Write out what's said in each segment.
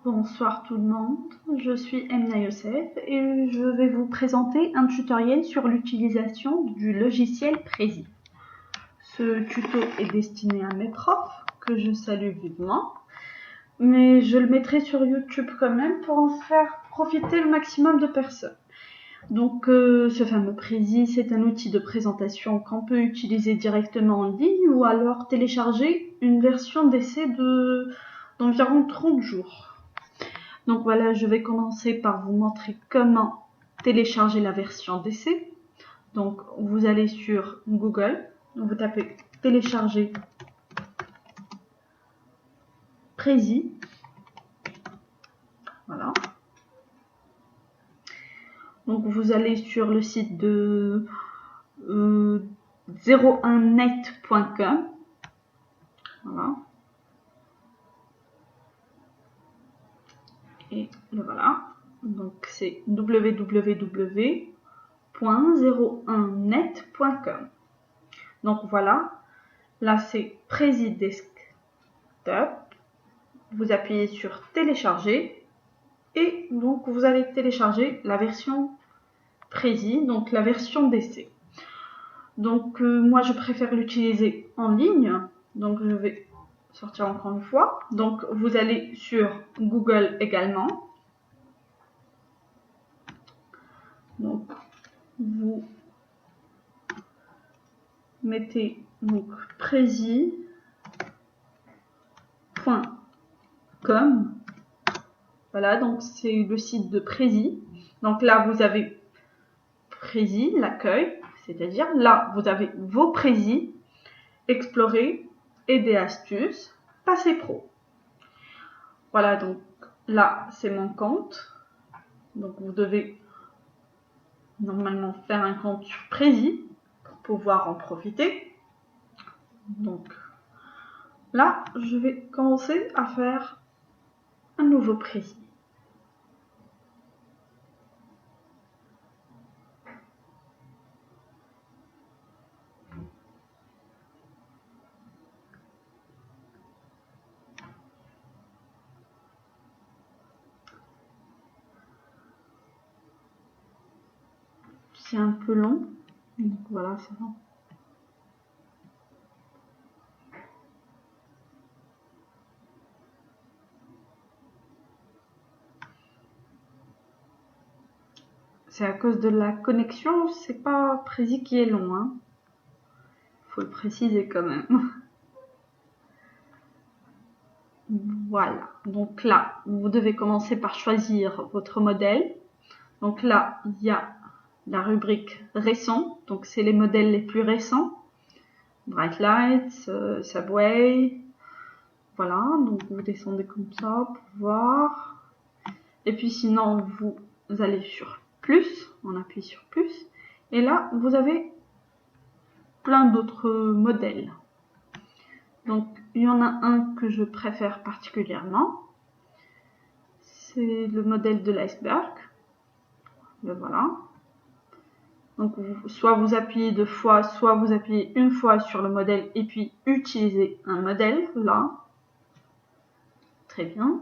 Bonsoir tout le monde, je suis Emna Youssef et je vais vous présenter un tutoriel sur l'utilisation du logiciel Prezi. Ce tuto est destiné à mes profs, que je salue vivement, mais je le mettrai sur YouTube quand même pour en faire profiter le maximum de personnes. Donc ce fameux Prezi, c'est un outil de présentation qu'on peut utiliser directement en ligne ou alors télécharger une version d'essai d'environ 30 jours. Donc voilà, je vais commencer par vous montrer comment télécharger la version d'essai. Donc vous allez sur Google, vous tapez télécharger Prezi. Voilà. Donc vous allez sur le site de 01net.com. Voilà. Et le voilà. Donc c'est www.01net.com. Donc voilà. Là c'est Prezi Desktop. Vous appuyez sur télécharger et donc vous allez télécharger la version Prezi, donc la version d'essai. Donc moi je préfère l'utiliser en ligne, donc je vais sortir encore une fois. Donc vous allez sur Google également. Donc vous mettez donc prezi.com. Voilà, donc c'est le site de Prezi. Donc là vous avez Prezi, l'accueil, c'est-à-dire là vous avez vos Prezi, explorer et des astuces, passer pro. Voilà, donc là c'est mon compte. Donc vous devez normalement faire un compte sur Prezi pour pouvoir en profiter. Donc là je vais commencer à faire un nouveau Prezi. C'est un peu long, donc voilà, c'est bon. C'est à cause de la connexion, c'est pas Prezi qui est long, hein. Faut le préciser quand même. Voilà, donc là, vous devez commencer par choisir votre modèle. Donc là, il y a la rubrique récent, donc c'est les modèles les plus récents. Bright Lights, Subway, voilà, donc vous descendez comme ça pour voir. Et puis sinon, vous allez sur plus, on appuie sur plus. Et là, vous avez plein d'autres modèles. Donc, il y en a un que je préfère particulièrement. C'est le modèle de l'iceberg. Le voilà. Donc, soit vous appuyez 2 fois, soit vous appuyez une fois sur le modèle et puis utilisez un modèle, là. Très bien.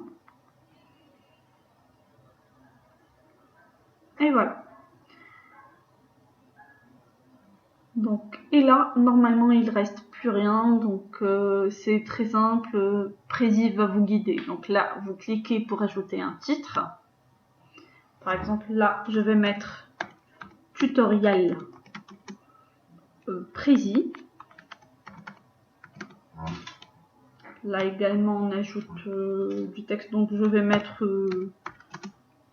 Et voilà. Donc, et là, normalement, il ne reste plus rien. Donc, c'est très simple. Prezi va vous guider. Donc là, vous cliquez pour ajouter un titre. Par exemple, là, je vais mettre tutoriel Prezi. Là également, on ajoute du texte. Donc, je vais mettre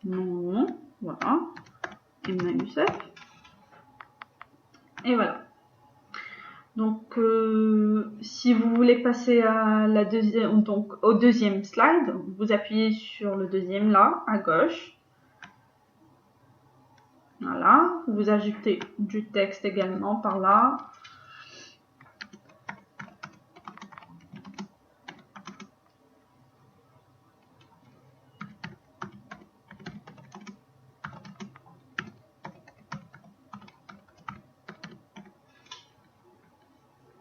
mon nom. Voilà. Emna Youssef. Et voilà. Donc, si vous voulez passer à la deuxième, donc au deuxième slide, vous appuyez sur le deuxième là, à gauche. Voilà. Vous ajoutez du texte également par là.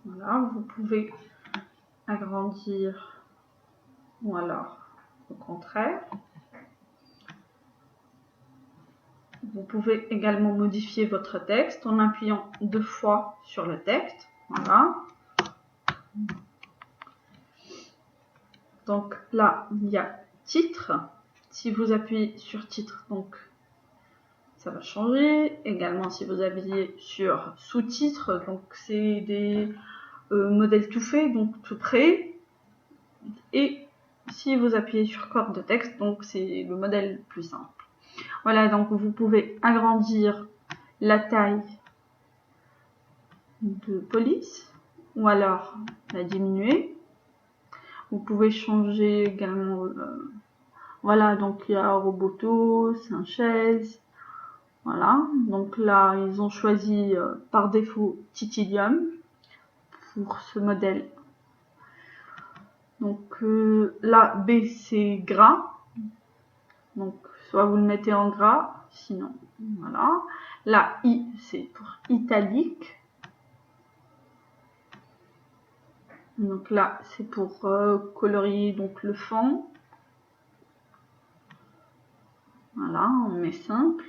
Voilà, vous pouvez agrandir ou alors au contraire. Vous pouvez également modifier votre texte en appuyant 2 fois sur le texte. Voilà. Donc là, il y a titre. Si vous appuyez sur titre, donc ça va changer. Également, si vous appuyez sur sous-titres, donc c'est des modèles tout faits, donc tout prêt. Et si vous appuyez sur corps de texte, donc c'est le modèle plus simple. Voilà, donc vous pouvez agrandir la taille de police ou alors la diminuer. Vous pouvez changer également, voilà, donc il y a Roboto, Sanchez, voilà, donc là ils ont choisi par défaut Titanium pour ce modèle. Donc là B c'est gras, donc soit vous le mettez en gras, sinon voilà. Là I c'est pour italique. Donc là c'est pour colorier donc le fond. Voilà, on met simple.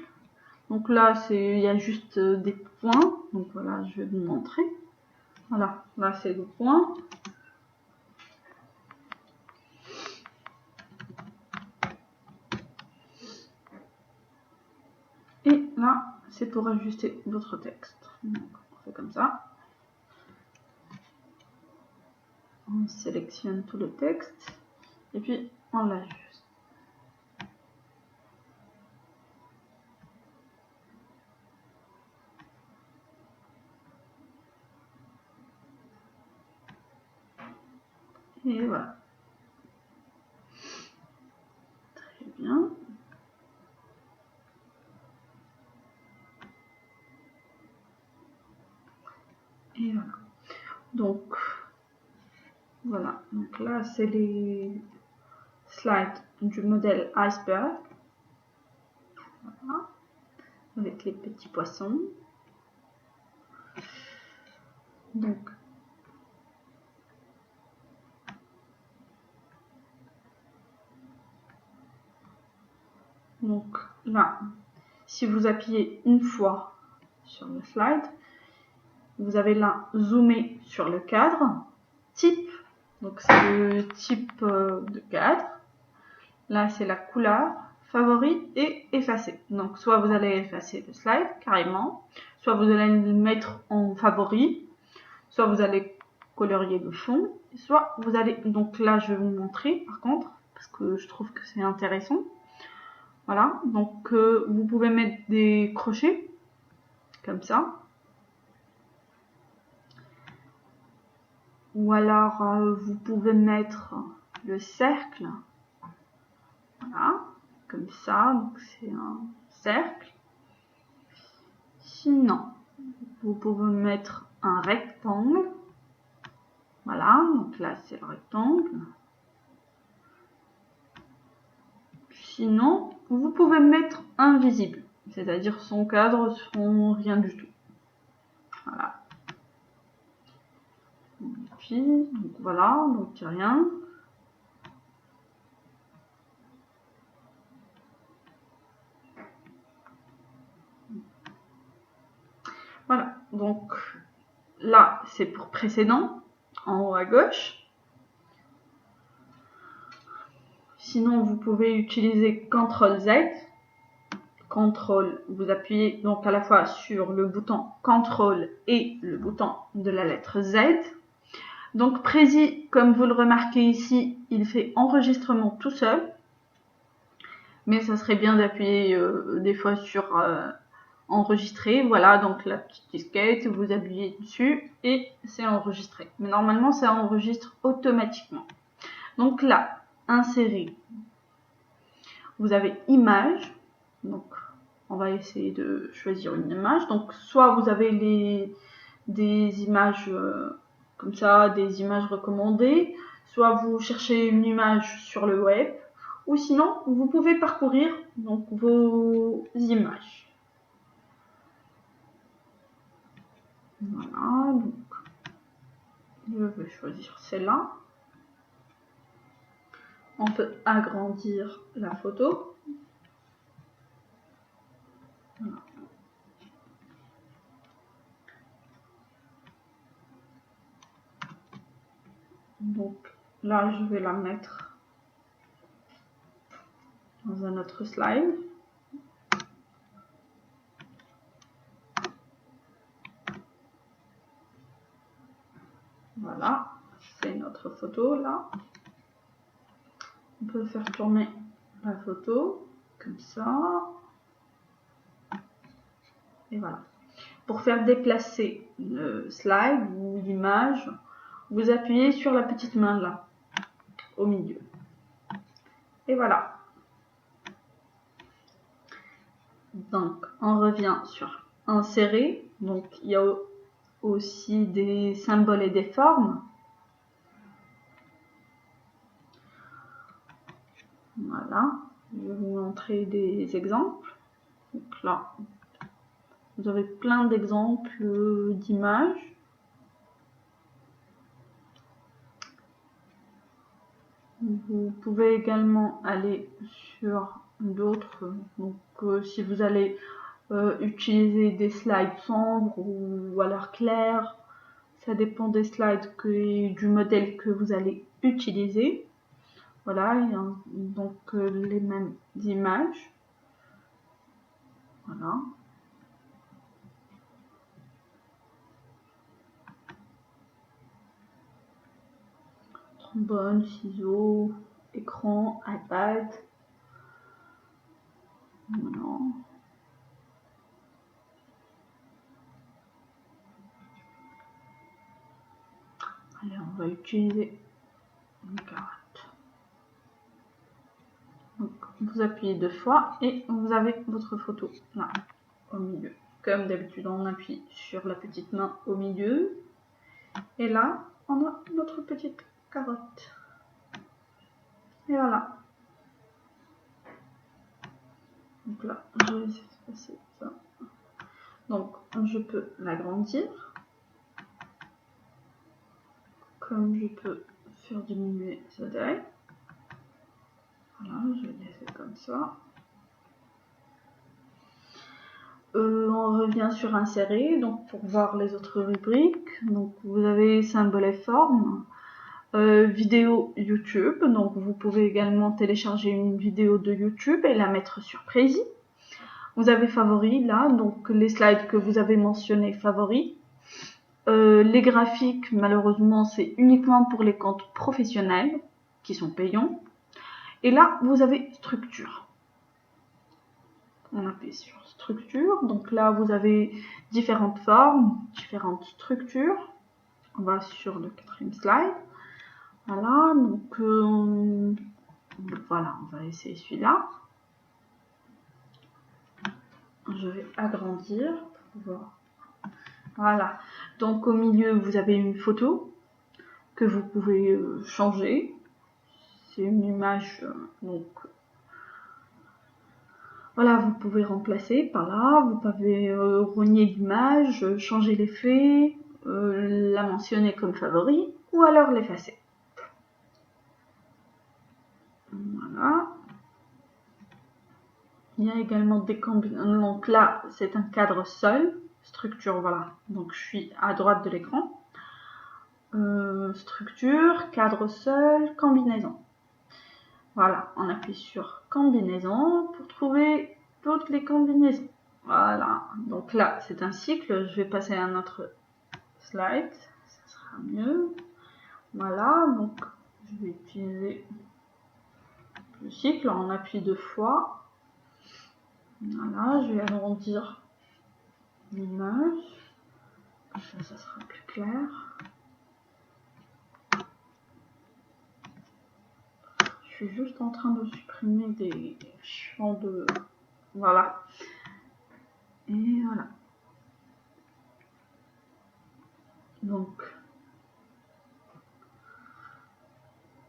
Donc là il y a juste des points. Donc voilà, je vais vous montrer. Voilà, là c'est le point. Et là, c'est pour ajuster votre texte. Donc, on fait comme ça. On sélectionne tout le texte. Et puis, on l'ajuste. Et voilà. Très bien. Et voilà. Donc, voilà. Donc là, c'est les slides du modèle iceberg. Voilà. Avec les petits poissons. Donc là, si vous appuyez une fois sur le slide, vous avez là zoomé sur le cadre, type, donc c'est le type de cadre. Là c'est la couleur, favori et effacer. Donc soit vous allez effacer le slide carrément, soit vous allez le mettre en favori, soit vous allez colorier le fond, soit vous allez, donc là je vais vous montrer par contre, parce que je trouve que c'est intéressant. Voilà, donc vous pouvez mettre des crochets, comme ça. Ou alors vous pouvez mettre le cercle, voilà, comme ça, donc c'est un cercle. Sinon, vous pouvez mettre un rectangle, voilà, donc là c'est le rectangle. Sinon, vous pouvez mettre invisible, c'est-à-dire sans cadre, sans rien du tout. Voilà. Et puis, donc voilà, donc il n'y a rien. Voilà, donc là c'est pour précédent, en haut à gauche. Sinon vous pouvez utiliser CTRL Z. CTRL, vous appuyez donc à la fois sur le bouton CTRL et le bouton de la lettre Z. Donc Prezi, comme vous le remarquez ici, il fait enregistrement tout seul. Mais ça serait bien d'appuyer des fois sur enregistrer. Voilà, donc la petite disquette, vous appuyez dessus et c'est enregistré. Mais normalement, ça enregistre automatiquement. Donc là, insérer. Vous avez image. Donc, on va essayer de choisir une image. Donc, soit vous avez des images comme ça, des images recommandées. Soit vous cherchez une image sur le web. Ou sinon, vous pouvez parcourir donc, vos images. Voilà, donc je vais choisir celle-là. on peut agrandir la photo. Voilà. Donc là, je vais la mettre dans un autre slide. Voilà, c'est notre photo là. On peut faire tourner la photo comme ça. Et voilà. Pour faire déplacer le slide ou l'image, vous appuyez sur la petite main là, au milieu. Et voilà. Donc, on revient sur insérer. Donc, il y a aussi des symboles et des formes. Voilà. Je vais vous montrer des exemples. Donc là, vous avez plein d'exemples d'images. Vous pouvez également aller sur d'autres. Donc, si vous allez utiliser des slides sombres ou à l'air clair, ça dépend des slides et du modèle que vous allez utiliser. Voilà, il y a donc les mêmes images. Voilà. Trombone, ciseaux, écran, iPad. Voilà. Allez, on va utiliser une carotte. Donc, vous appuyez 2 fois et vous avez votre photo là, au milieu. Comme d'habitude, on appuie sur la petite main au milieu. Et là, on a notre petite carotte. Et voilà. Donc là, je vais passer ça. Donc, je peux l'agrandir. Comme je peux faire diminuer sa taille. Voilà, je vais laisser comme ça. On revient sur insérer, donc pour voir les autres rubriques. Donc vous avez symbole et forme, vidéo YouTube. Donc vous pouvez également télécharger une vidéo de YouTube et la mettre sur Prezi. Vous avez favoris là, donc les slides que vous avez mentionnés favoris. Les graphiques, malheureusement, c'est uniquement pour les comptes professionnels qui sont payants. Et là, vous avez structure. On appuie sur structure. Donc là, vous avez différentes formes, différentes structures. On va sur le 4e slide. Voilà, donc voilà, on va essayer celui-là. Je vais agrandir pour voir. Voilà, donc au milieu, vous avez une photo que vous pouvez changer. C'est une image, donc voilà, vous pouvez remplacer par là, vous pouvez rogner l'image, changer l'effet, la mentionner comme favori ou alors l'effacer. Voilà. Il y a également des combinaisons. Donc là, c'est un cadre seul. Structure, voilà. Donc je suis à droite de l'écran. Structure, cadre seul, combinaison. Voilà, on appuie sur combinaison pour trouver toutes les combinaisons. Voilà, donc là c'est un cycle. Je vais passer à un autre slide, ça sera mieux. Voilà, donc je vais utiliser le cycle, on appuie 2 fois. Voilà, je vais agrandir l'image, ça sera plus clair. Je suis juste en train de supprimer des champs de... Voilà. Et voilà. Donc,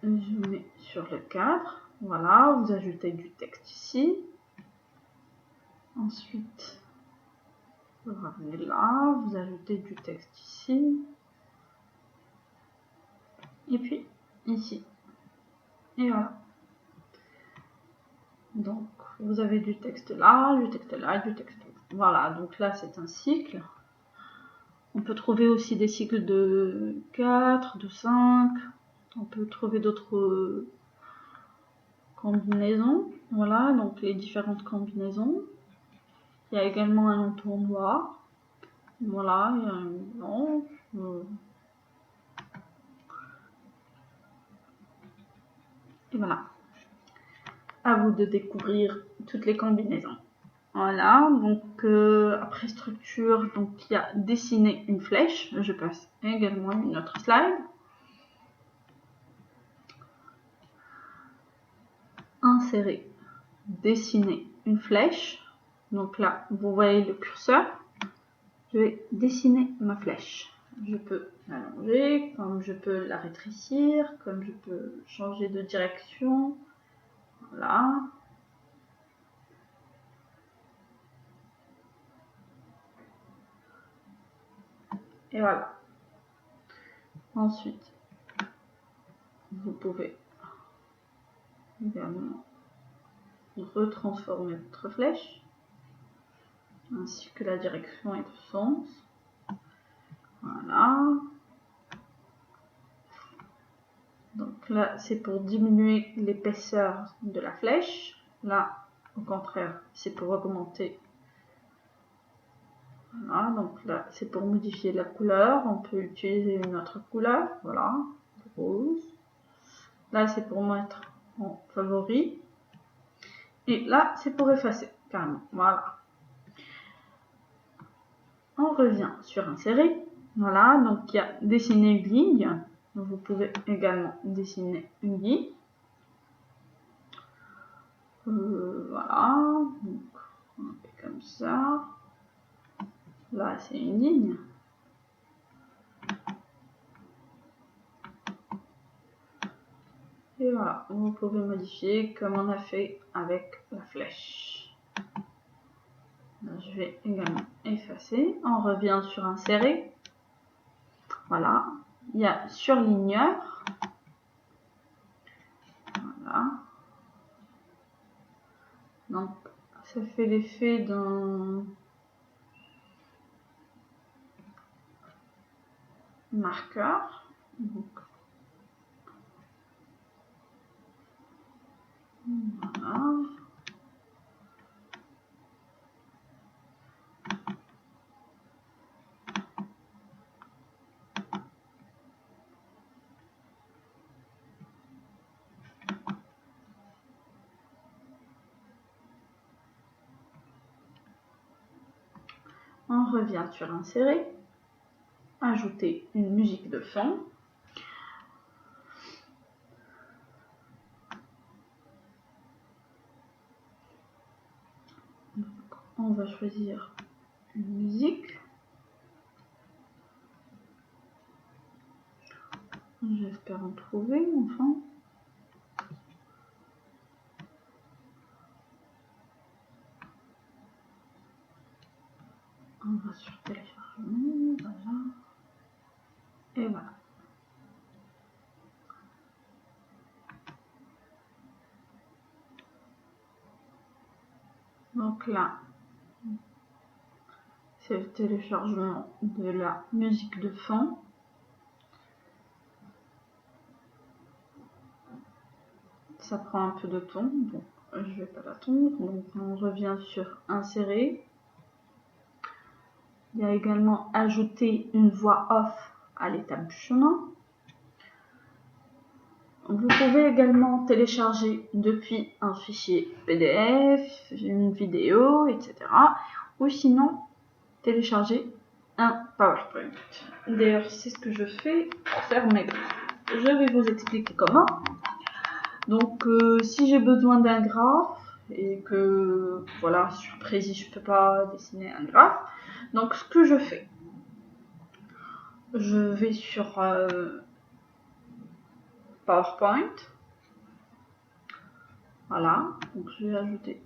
je mets sur le cadre. Voilà, vous ajoutez du texte ici. Ensuite, vous revenez là, vous ajoutez du texte ici. Et puis, ici. Et voilà. Donc, vous avez du texte là, du texte là, du texte là. Voilà, donc là, c'est un cycle. On peut trouver aussi des cycles de 4, de 5. On peut trouver d'autres combinaisons. Voilà, donc les différentes combinaisons. Il y a également un entonnoir. Voilà, il y a une blanche. Et voilà. À vous de découvrir toutes les combinaisons. Voilà, donc après structure, donc il y a dessiner une flèche. Je passe également une autre slide. Insérer, dessiner une flèche. Donc là, vous voyez le curseur. Je vais dessiner ma flèche. Je peux l'allonger, comme je peux la rétrécir, comme je peux changer de direction. Voilà. Et voilà. Ensuite, vous pouvez également retransformer votre flèche, ainsi que la direction et le sens. Voilà. Donc là, c'est pour diminuer l'épaisseur de la flèche. Là, au contraire, c'est pour augmenter. Voilà, donc là, c'est pour modifier la couleur. On peut utiliser une autre couleur. Voilà, rose. Là, c'est pour mettre en favori. Et là, c'est pour effacer, carrément. Voilà. On revient sur insérer. Voilà, donc il y a dessiner une ligne. Donc, vous pouvez également dessiner une ligne. Voilà, donc on fait comme ça. Là, c'est une ligne. Et voilà, vous pouvez modifier comme on a fait avec la flèche. Là, je vais également effacer. On revient sur insérer. Voilà, il y a surligneur. Voilà. Donc, ça fait l'effet d'un marqueur. Donc, voilà. On revient sur insérer. Ajouter une musique de fond. Donc, on va choisir une musique. J'espère en trouver enfin. On va sur téléchargement, voilà. Et voilà. Donc là, c'est le téléchargement de la musique de fond. Ça prend un peu de temps, donc je vais pas l'attendre. Donc on revient sur insérer. Il y a également ajouter une voix off à l'étape du chemin. Vous pouvez également télécharger depuis un fichier PDF, une vidéo, etc. Ou sinon télécharger un PowerPoint. D'ailleurs, c'est ce que je fais pour faire mes graphes. Je vais vous expliquer comment. Donc, si j'ai besoin d'un graphe et que, voilà, sur Prezi, je peux pas dessiner un graphe, donc ce que je fais, je vais sur PowerPoint. Voilà, donc je vais ajouter.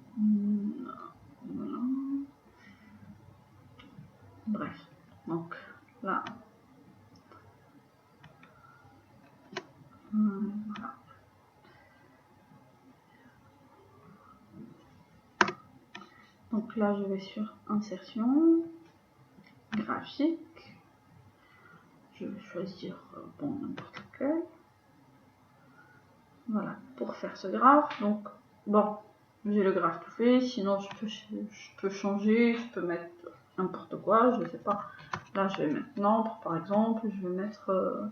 Voilà. Bref, donc là. Voilà. Donc là, je vais sur insertion, graphique. Je vais choisir bon, n'importe lequel. Voilà, pour faire ce graphe. Donc, bon, j'ai le graphe tout fait. Sinon, je peux changer, je peux mettre n'importe quoi, je sais pas. Là, je vais mettre nombre, par exemple. Je vais mettre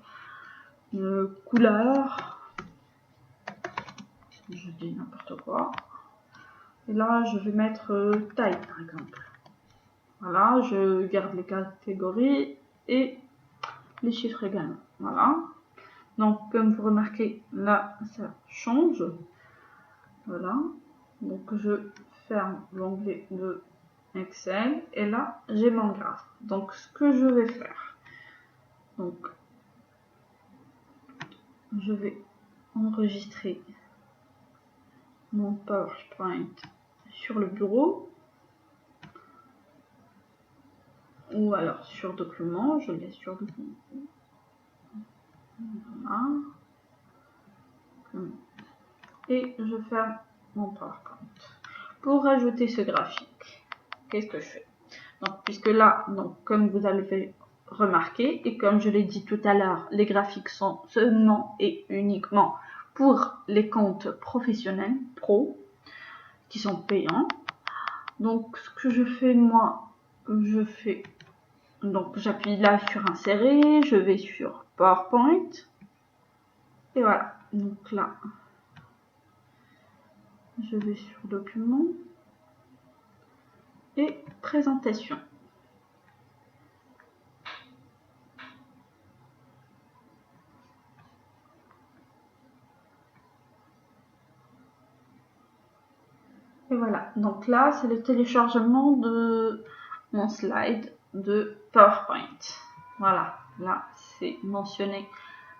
une couleur. Je dis n'importe quoi. Et là, je vais mettre taille, par exemple. Voilà, je garde les catégories et les chiffres également. Voilà. Donc, comme vous remarquez, là, ça change. Voilà. Donc, je ferme l'onglet de Excel. Et là, j'ai mon graphe. Donc, ce que je vais faire. Donc, je vais enregistrer mon PowerPoint sur le bureau. Ou alors sur document. Je laisse sur document. Voilà. Et je ferme mon PowerPoint. Pour ajouter ce graphique, qu'est-ce que je fais? Donc, puisque là, donc, comme vous avez remarqué, et comme je l'ai dit tout à l'heure, les graphiques sont seulement et uniquement pour les comptes professionnels, pro, qui sont payants. Donc, ce que je fais, moi, donc j'appuie là sur insérer, je vais sur PowerPoint, et voilà. Donc là, je vais sur document et présentation. Et voilà, donc là c'est le téléchargement de mon slide de PowerPoint. Voilà, là c'est mentionné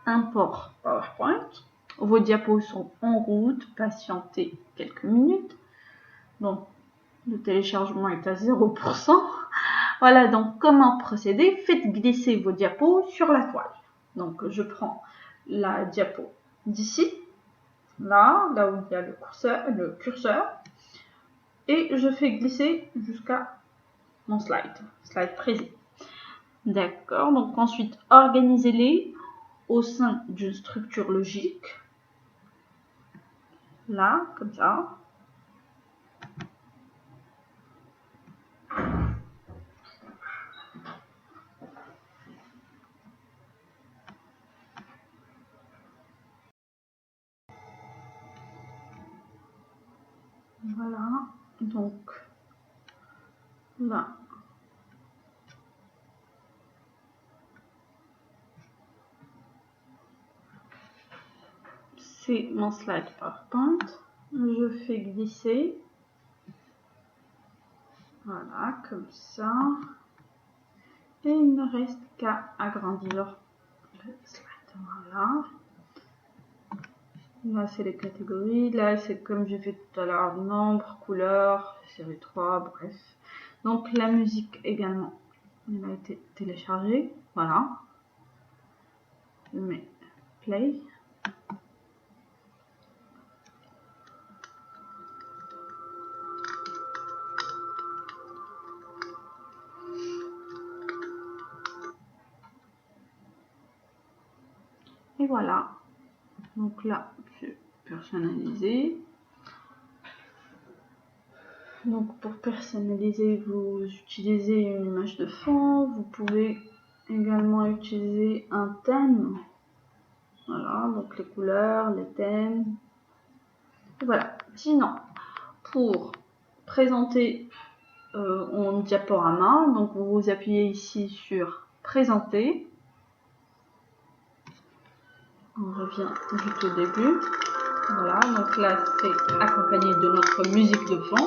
import PowerPoint. Vos diapos sont en route, patientez quelques minutes. Donc le téléchargement est à 0%. Voilà, donc comment procéder? Faites glisser vos diapos sur la toile. Donc je prends la diapo d'ici, là où il y a le curseur. Et je fais glisser jusqu'à mon slide précis. D'accord, donc ensuite, organisez-les au sein d'une structure logique. Là, comme ça. Voilà, donc là. C'est mon slide PowerPoint. Je fais glisser. Voilà, comme ça. Et il ne reste qu'à agrandir le slide. Voilà. Là, c'est les catégories. Là, c'est comme j'ai fait tout à l'heure, nombre, couleur, série 3, bref. Donc, la musique également, elle a été téléchargée. Voilà. Je mets play. Et voilà. Donc là, c'est personnalisé. Donc pour personnaliser, vous utilisez une image de fond. Vous pouvez également utiliser un thème. Voilà, donc les couleurs, les thèmes. Et voilà. Sinon, pour présenter en diaporama, donc vous appuyez ici sur présenter. On revient juste au début. Voilà, donc là c'est accompagné de notre musique de fond.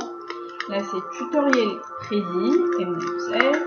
Là c'est tutoriel précis et mon Excel.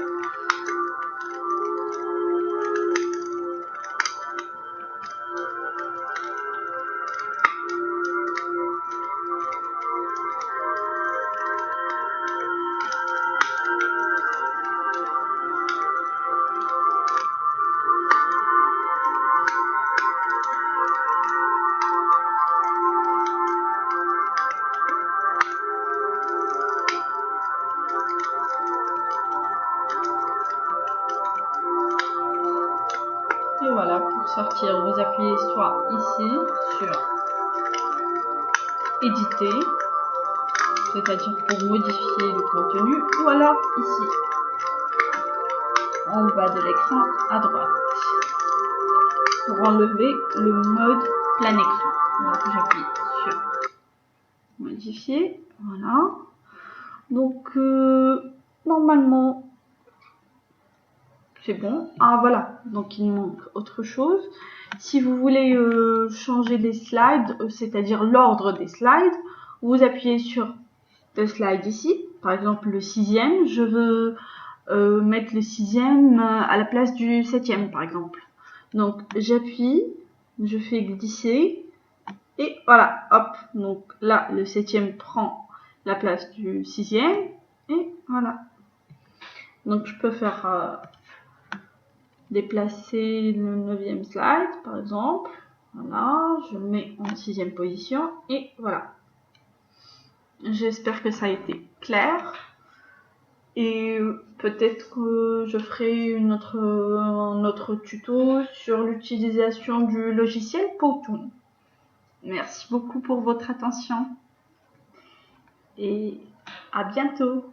sortir, vous appuyez soit ici sur éditer, c'est-à-dire pour modifier le contenu, ou alors ici, en bas de l'écran à droite, pour enlever le mode plein écran. Donc j'appuie sur modifier, voilà. Donc normalement c'est bon. Ah voilà, donc il manque autre chose. Si vous voulez changer les slides, c'est-à-dire l'ordre des slides, vous appuyez sur le slide ici, par exemple le 6e, je veux mettre le 6e à la place du 7e par exemple. Donc j'appuie, je fais glisser et voilà, hop, donc là le 7e prend la place du 6e et voilà. Donc je peux faire déplacer le 9e slide par exemple, voilà, je le mets en 6e position et voilà. J'espère que ça a été clair et peut-être que je ferai un autre tuto sur l'utilisation du logiciel Powtoon. Merci beaucoup pour votre attention et à bientôt.